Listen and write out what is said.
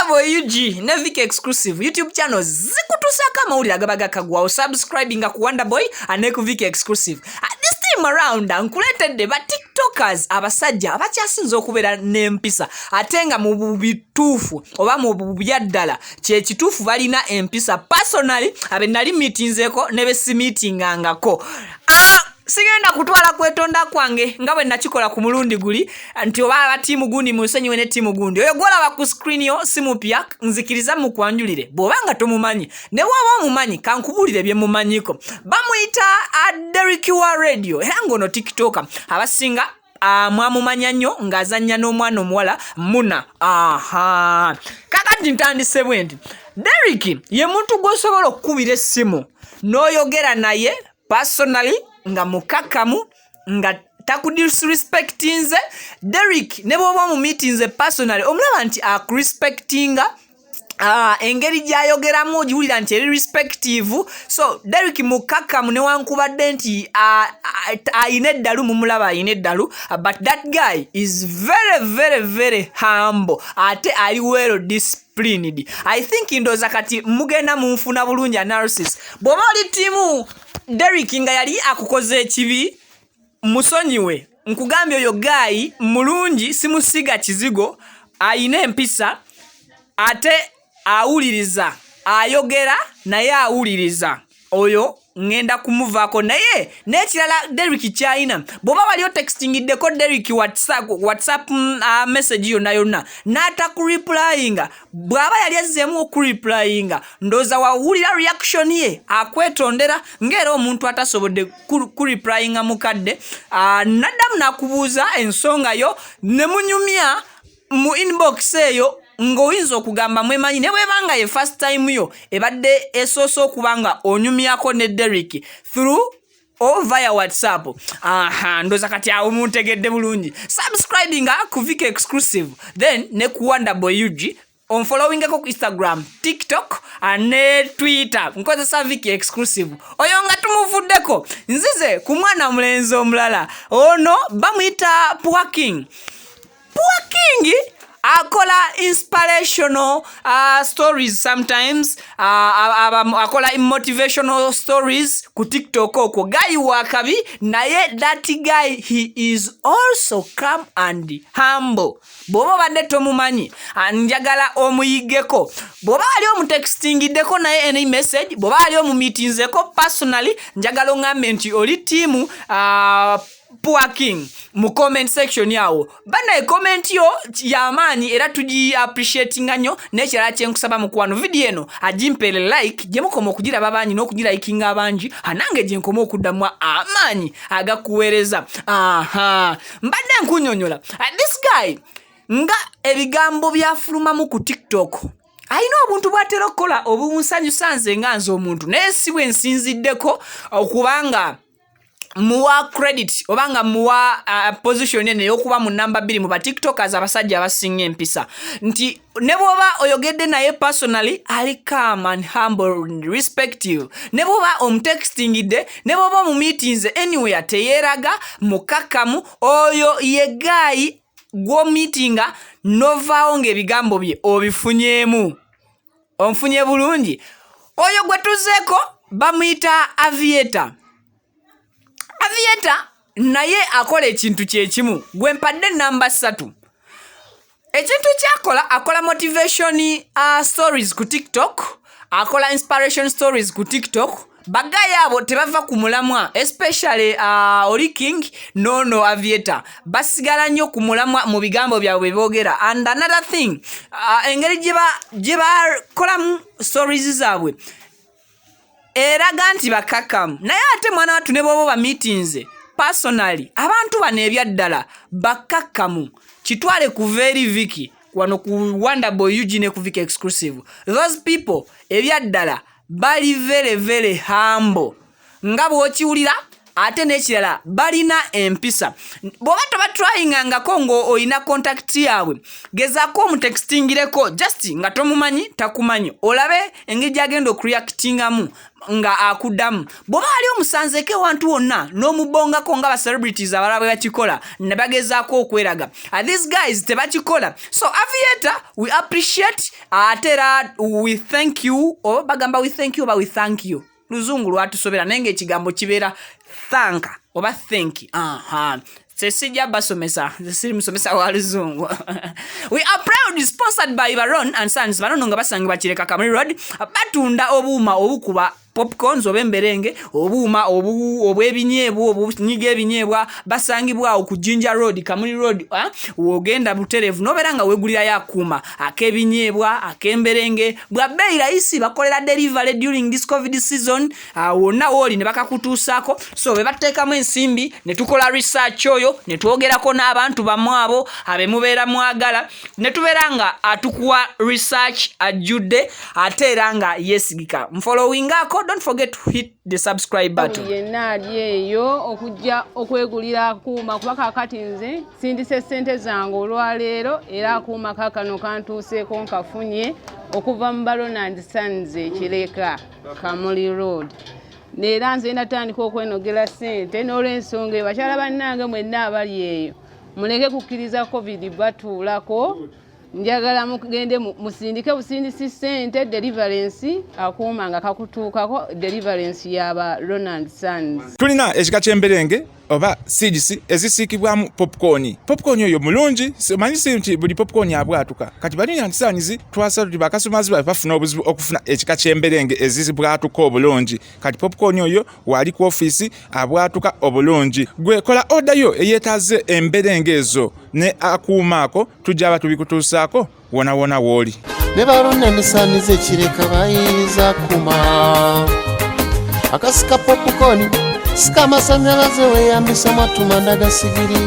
Wonderboy UG ne Vic exclusive YouTube channels zikutusaka amawulire agabaga kagwawo subscribing ku Wonderboy ane ku Vic exclusive. This time around nkuletedde ba TikTokers abasajja abakyasinze okubeera n'empisa atenga mu bituufu oba mu byaddala kye kituufu balina empisa personally abe nali meetingzeko ne be meetingangako. Sigenda kutwala kwetonda kwange nga bwe nakikola ku mulundi guli nti oba timu gundi musenyiwe ne timu gundi oyo gola ba ku screen yo simu pya nzikiriza mu kwanjulire bobanga tomumanyi ne bwaba omumanyi kankubulire bye mumanyiko bamuyita Derick wa radio era ngono TikToker abasinga mwamumanya nnyo ng'azannya n'omwana omuwala Muna. Kakati ntandise bwendi Derick ye muntu gwosobola okukubira essimu n'oyogera naye personally nga mukakamu nga takudisrespectinze. Derick ne bwoba mu meetingze personally omulaba nti akurespectinga engeri gyayogeramu ogiwulira nti eri respective. So Derick mukakamu newankubadde nti ayina eddalu mumulaba ayina eddalu, but that guy is very humble ate ali well disciplined. I think ndoza kati mugenda munfuna bulungi analysis bw'oba oli timu Derick nga yali akukoze ekibi musonyiwe nkugambye oyo guy mulungi simusiga kizigo ayina empisa ate awuliriza ayogera naye awuliriza oyo ngenda kumuvaako naye n'ekirala Derick kyayina bw'oba waliyo textingiddeko Derick whatsapp message yonna n'atakureplyinga bw'aba yali azzeemu okureplyinga ndooza wawulira reaction ye akwetondera ng'era omuntu atasobodde kureplyinga mukadde naddamu nakubuuza ensonga yo ne munyumya mu inbox eyo ng'oyinza okugamba mwemanyi ne bwebanga ye first time yo ebadde esoosa okubanga onyumyako ne Derick through or via WhatsApp. Ndoza kati awo muntegedde bulungi. Subscribing ku Vic exclusive then ne ku Wonderboy UG on following ku Instagram, TikTok ne Twitter. Nkozesa Vic exclusive. Oyo nga tumuvuddeko nzize ku mwana mulenzi omulala ono bamuyita Pwaking akola inspirational stories sometimes akola motivational stories ku TikTok okwo guy wakabi naye that guy he is also calm and humble. Bwoba badde tomumanyi njagala omuyigeko bwoba ali omutextingiddeko naye any message bwoba ali omumeetingzeko personally njagala ongambe nti oli timu Pwaking mu comment section yawo bana comment yo yamaanyi era tuji appreciating nnyo n'ekirala kyenkusaba mu kwano video eno agimpele like gye mukoma okugiraba bangi n'okugirayikinga abangi anange gye nkoma okuddamu amaanyi agakuweereza. Mbadde nkunyonyola this guy nga ebigambo byafulumamu ku TikTok ayina obuntu bwatera okukola obunsanyusa nze nga nze omuntu naye si bwe nsinziddeko okubanga muwa credit obanga muwa position ene yokuba mu number 2 mu ba TikTokers abasajja abasinga empisa nti ne bwoba oyogedde naye personally ali calm and humble respective ne bwoba omutextingidde ne bwoba mu meetings anywhere teyeraga mukakamu oyo ye guy gwo meetinga novao ng'ebigambo bye obifunyemu onfunye bulungi. Oyo gwe tuzeeko bamuyita Aviator naye akola ekintu kyekimu gwe mpadde namba 3 ekintu kyakola akola motivation stories ku TikTok akola inspiration stories ku TikTok bagaya abo tebava ku mulamwa especially Oli King no Aviator basigala nnyo ku mulamwa mu bigambo byabwe boogera. And another thing engeri gye bakolamu stories zaabwe eraga nti bakakamu naye ate mwana watu ne bwoba ba meetings personally abantu bano ebyaddala bakakamu kitwale ku very Vic wano ku Wonderboy UG ne ku Vic exclusive. Those people ebyaddala bali very humble nga bw'okiwulira ate n'ekirala balina empisa bw'oba toba tryingangako ng'olina contact yaabwe gezaako omutextingireko just nga tomumanyi takumanyi olabe engeri gy'agenda okureactingamu nga akuddamu bw'oba ali omusanzeeko ewantu wonna n'omubongako nga ba-celebrities abalala bwe bakikola ne bagezaako okweraga these guys tebakikola so Aviator we appreciate ate era we thank you oba bagamba we thank you oba we thank you luzungu lwatusobera naye ng'ekigambo kibeera thank oba thank sesijja basomesa sesiri musomesa wa luzungu we are proud sponsored by Baron and Sons bano nga basangibwa Kireka Kamuli Road batunda obuuma obukuba popcorns obemberenge obuuma obwebinyeebwa obunyiga ebinyeebwa basangibwa awo ku Jinja Road Kamuli Road wogenda buterevu noberanga wegulira yakuuma akebinyeebwa akemberenge bwa bei rahisi bakolera delivery during this covid season wonna woli ne bakakutuusako so be bateekamu ensimbi ne tukola research oyo ne twogerako n'abantu bamwabo abemubeera mwagala ne tuberanga atukuwa research ajudde ate era nga yesigika mfollowingako don't forget to hit the subscribe button. Yenna ali eyo okujja okwegulira akuuma kuba kakati nze sindise ssente zange olwaleero era akuuma kakano kantuuseeko nkafunye okuva mu Baron and Sons Kireka Kamuli Road. Neera nze natandika okwenogera ssente n'olw'ensonga bakyala bannange mwenna abali eyo muleke kukkiriza covid batuulako njagala mugende musindike busindisi ssente deliverance akuuma nga kakutuukako deliverance yaba Ronald Sons. Tulina ekika ky'emberenge oba seeds ezisiikibwamu popcorn oyo mulungi manyisi nti buli popcorn abwatuka kati bali nyantisanizi twasala tuti bakasumazi bafuna obuzibu okufuna ekika ky'emberenge ezizibwatuka obulungi kati popcorn oyo wali ku office abwatuka obulungi gwe kola order yo eyetaze emberenge ezo ne akuumako tujja batubikutuusako wona woli ne Baron and Sons Kireka bayiza kuma akasika popcorn sika masanyalaze weyambisa matuma ndagasigiri